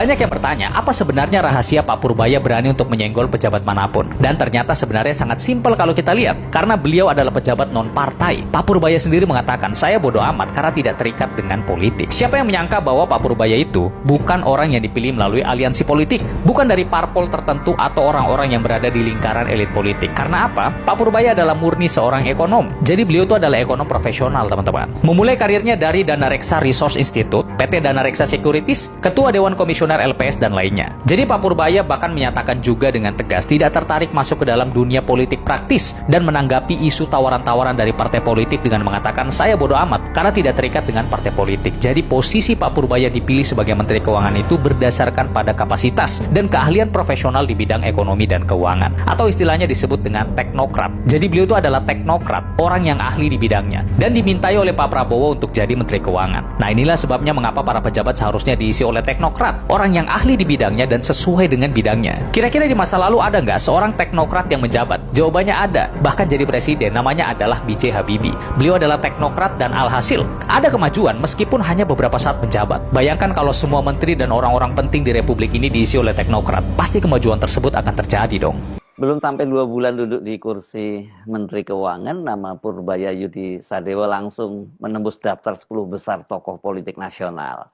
Banyak yang bertanya, apa sebenarnya rahasia Pak Purbaya berani untuk menyenggol pejabat manapun? Dan ternyata sebenarnya sangat simpel kalau kita lihat, karena beliau adalah pejabat non-partai. Pak Purbaya sendiri mengatakan, saya bodoh amat karena tidak terikat dengan politik. Siapa yang menyangka bahwa Pak Purbaya itu bukan orang yang dipilih melalui aliansi politik, bukan dari parpol tertentu atau orang-orang yang berada di lingkaran elit politik. Karena apa? Pak Purbaya adalah murni seorang ekonom. Jadi beliau itu adalah ekonom profesional, teman-teman. Memulai karirnya dari Dana Reksa Resource Institute, PT Dana Reksa Securities, Ketua Dewan Komisioner LPS dan lainnya. Jadi Pak Purbaya bahkan menyatakan juga dengan tegas tidak tertarik masuk ke dalam dunia politik praktis dan menanggapi isu tawaran-tawaran dari partai politik dengan mengatakan saya bodoh amat karena tidak terikat dengan partai politik. Jadi posisi Pak Purbaya dipilih sebagai Menteri Keuangan itu berdasarkan pada kapasitas dan keahlian profesional di bidang ekonomi dan keuangan, atau istilahnya disebut dengan teknokrat. Jadi beliau itu adalah teknokrat, orang yang ahli di bidangnya dan dimintai oleh Pak Prabowo untuk jadi Menteri Keuangan. Nah, inilah sebabnya mengapa para pejabat seharusnya diisi oleh teknokrat, orang yang ahli di bidangnya dan sesuai dengan bidangnya. Kira-kira di masa lalu ada nggak seorang teknokrat yang menjabat? Jawabannya ada. Bahkan jadi presiden, namanya adalah B.J. Habibie. Beliau adalah teknokrat dan alhasil ada kemajuan meskipun hanya beberapa saat menjabat. Bayangkan kalau semua menteri dan orang-orang penting di republik ini diisi oleh teknokrat. Pasti kemajuan tersebut akan terjadi dong. Belum sampai 2 bulan duduk di kursi Menteri Keuangan, nama Purbaya Yudi Sadewa langsung menembus daftar 10 besar tokoh politik nasional.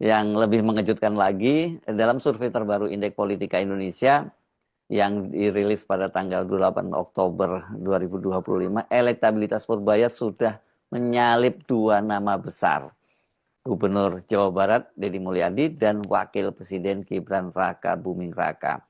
Yang lebih mengejutkan lagi, dalam survei terbaru Indeks Politika Indonesia yang dirilis pada tanggal 28 Oktober 2025, elektabilitas Purbaya sudah menyalip 2 nama besar. Gubernur Jawa Barat Deddy Mulyadi dan Wakil Presiden Gibran Raka Buming Raka.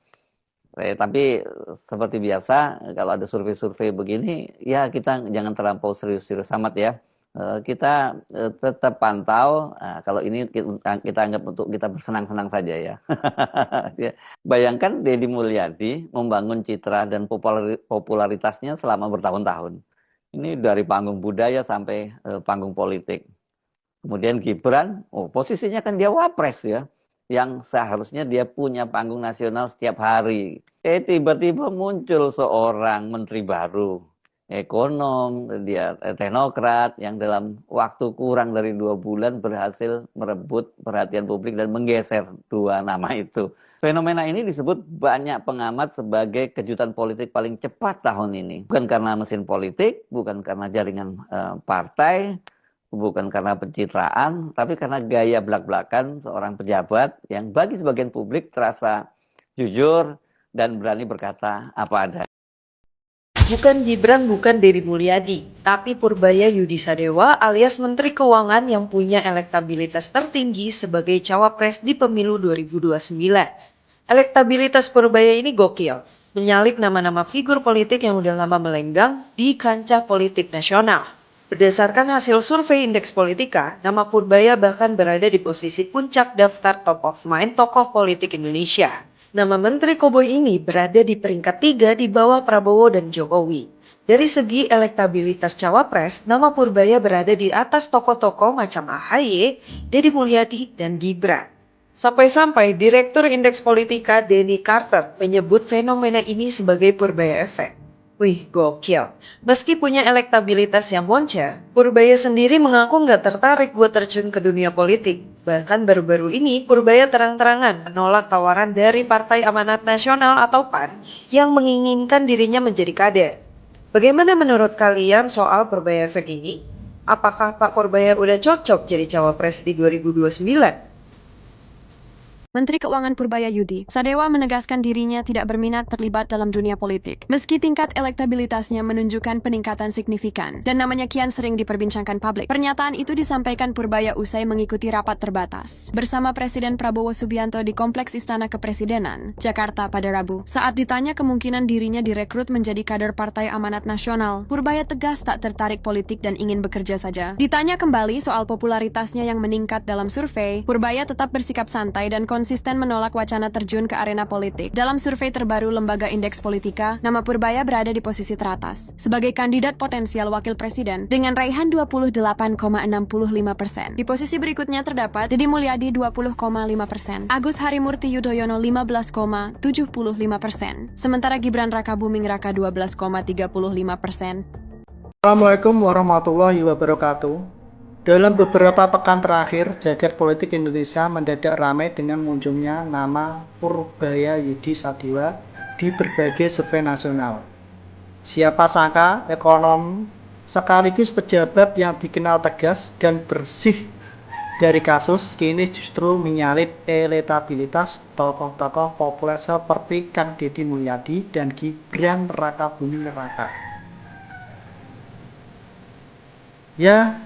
Tapi seperti biasa, kalau ada survei-survei begini, ya kita jangan terlampau serius-serius amat ya. Kita tetap pantau, kalau ini kita anggap untuk kita bersenang-senang saja ya. Bayangkan Deddy Mulyadi membangun citra dan popularitasnya selama bertahun-tahun. Ini dari panggung budaya sampai panggung politik. Kemudian Gibran, posisinya kan dia wapres ya, yang seharusnya dia punya panggung nasional setiap hari. Tiba-tiba muncul seorang menteri baru, ekonom, dia teknokrat yang dalam waktu kurang dari 2 bulan berhasil merebut perhatian publik dan menggeser 2 nama itu. Fenomena ini disebut banyak pengamat sebagai kejutan politik paling cepat tahun ini. Bukan karena mesin politik, bukan karena jaringan partai, bukan karena pencitraan, tapi karena gaya belak-belakan seorang pejabat yang bagi sebagian publik terasa jujur dan berani berkata apa adanya. Bukan Gibran, bukan Deddy Mulyadi, tapi Purbaya Yudi Sadewa alias Menteri Keuangan yang punya elektabilitas tertinggi sebagai cawapres di pemilu 2029. Elektabilitas Purbaya ini gokil, menyalip nama-nama figur politik yang udah lama melenggang di kancah politik nasional. Berdasarkan hasil survei Indeks Politika, nama Purbaya bahkan berada di posisi puncak daftar top of mind tokoh politik Indonesia. Nama Menteri Koboi ini berada di peringkat 3 di bawah Prabowo dan Jokowi. Dari segi elektabilitas cawapres, nama Purbaya berada di atas tokoh-tokoh macam AHY, Deddy Mulyadi, dan Gibran. Sampai-sampai Direktur Indeks Politika Denny Carter menyebut fenomena ini sebagai Purbaya Effect. Wih, gokil. Meski punya elektabilitas yang moncer, Purbaya sendiri mengaku nggak tertarik buat terjun ke dunia politik. Bahkan baru-baru ini, Purbaya terang-terangan menolak tawaran dari Partai Amanat Nasional atau PAN yang menginginkan dirinya menjadi kader. Bagaimana menurut kalian soal Purbaya Efek ini? Apakah Pak Purbaya udah cocok jadi cawapres di 2029? Menteri Keuangan Purbaya Yudi Sadewa menegaskan dirinya tidak berminat terlibat dalam dunia politik. Meski tingkat elektabilitasnya menunjukkan peningkatan signifikan dan namanya kian sering diperbincangkan publik. Pernyataan itu disampaikan Purbaya usai mengikuti rapat terbatas bersama Presiden Prabowo Subianto di Kompleks Istana Kepresidenan, Jakarta pada Rabu. Saat ditanya kemungkinan dirinya direkrut menjadi kader Partai Amanat Nasional, Purbaya tegas tak tertarik politik dan ingin bekerja saja. Ditanya kembali soal popularitasnya yang meningkat dalam survei, Purbaya tetap bersikap santai dan konsisten menolak wacana terjun ke arena politik. Dalam survei terbaru Lembaga Indeks Politika, nama Purbaya berada di posisi teratas sebagai kandidat potensial wakil presiden dengan raihan 28,65%. Di posisi berikutnya terdapat Deddy Mulyadi 20,5%, Agus Harimurti Yudhoyono 15,75%, sementara Gibran Raka Buming Raka 12,35%. Assalamualaikum warahmatullahi wabarakatuh. Dalam beberapa pekan terakhir, jagat politik Indonesia mendadak ramai dengan munculnya nama Purbaya Yudi Sadewa di berbagai survei nasional. Siapa sangka ekonom sekaligus pejabat yang dikenal tegas dan bersih dari kasus kini justru menyalip elektabilitas tokoh-tokoh populer seperti Kang Deddy Mulyadi dan Gibran Rakabuming Raka. Ya,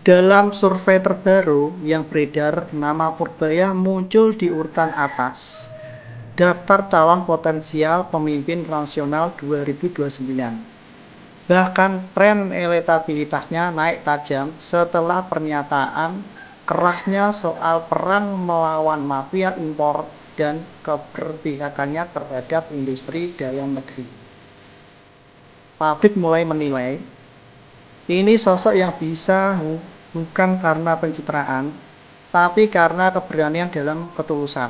dalam survei terbaru yang beredar, nama Purbaya muncul di urutan atas daftar calon potensial pemimpin nasional 2029. Bahkan tren elektabilitasnya naik tajam setelah pernyataan kerasnya soal perang melawan mafia impor dan keberpihakannya terhadap industri dalam negeri. Publik mulai menilai ini sosok yang bisa bukan karena pencitraan, tapi karena keberanian dalam ketulusan.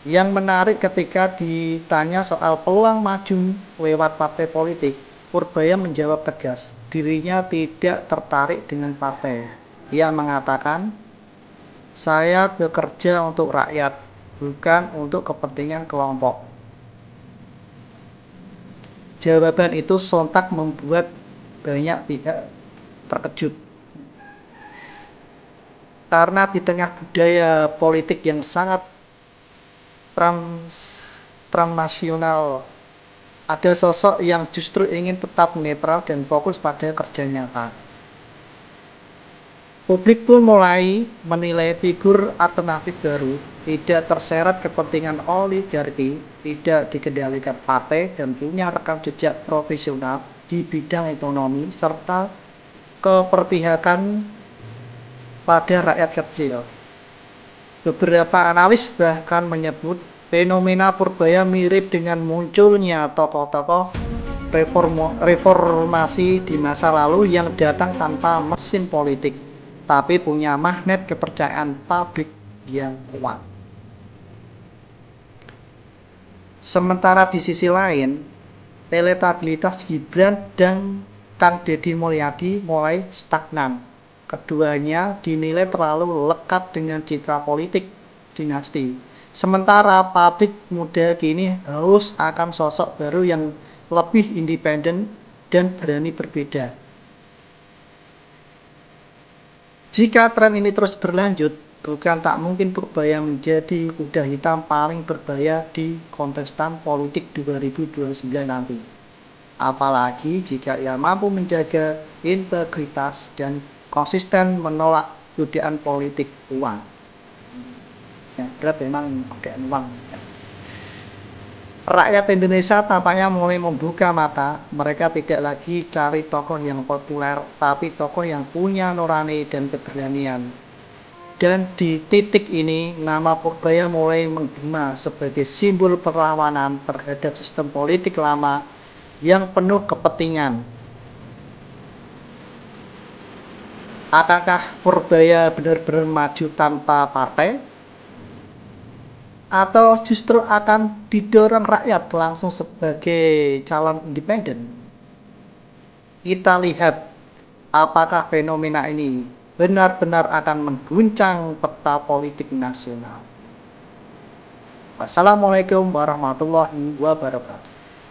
Yang menarik ketika ditanya soal peluang maju lewat partai politik, Purbaya menjawab tegas, dirinya tidak tertarik dengan partai. Ia mengatakan, saya bekerja untuk rakyat, bukan untuk kepentingan kelompok. Jawaban itu sontak membuat banyak pihak terkejut. Karena di tengah budaya politik yang sangat transnasional, ada sosok yang justru ingin tetap netral dan fokus pada kerja nyata. Publik pun mulai menilai figur alternatif baru, tidak terseret kepentingan oligarki, tidak dikendalikan partai, dan punya rekam jejak profesional di bidang ekonomi, serta keperpihakan pada rakyat kecil. Beberapa analis bahkan menyebut fenomena Purbaya mirip dengan munculnya tokoh-tokoh reformasi di masa lalu yang datang tanpa mesin politik, tapi punya magnet kepercayaan publik yang kuat. Sementara di sisi lain, elektabilitas Gibran dan Kang Deddy Mulyadi mulai stagnan. Keduanya dinilai terlalu lekat dengan citra politik dinasti. Sementara publik muda kini haus akan sosok baru yang lebih independen dan berani berbeda. Jika tren ini terus berlanjut, bukan tak mungkin Purbaya menjadi kuda hitam paling berbahaya di kontestan politik 2029 nanti. Apalagi jika ia mampu menjaga integritas dan konsisten menolak godaan politik uang. Ya, berat memang godaan uang. Rakyat Indonesia tampaknya mulai membuka mata. Mereka tidak lagi cari tokoh yang populer, tapi tokoh yang punya nurani dan keberanian. Dan di titik ini, nama Purbaya mulai menggema sebagai simbol perlawanan terhadap sistem politik lama yang penuh kepentingan. Apakah Purbaya benar-benar maju tanpa partai? Atau justru akan didorong rakyat langsung sebagai calon independen? Kita lihat apakah fenomena ini benar-benar akan mengguncang peta politik nasional. Wassalamualaikum warahmatullahi wabarakatuh.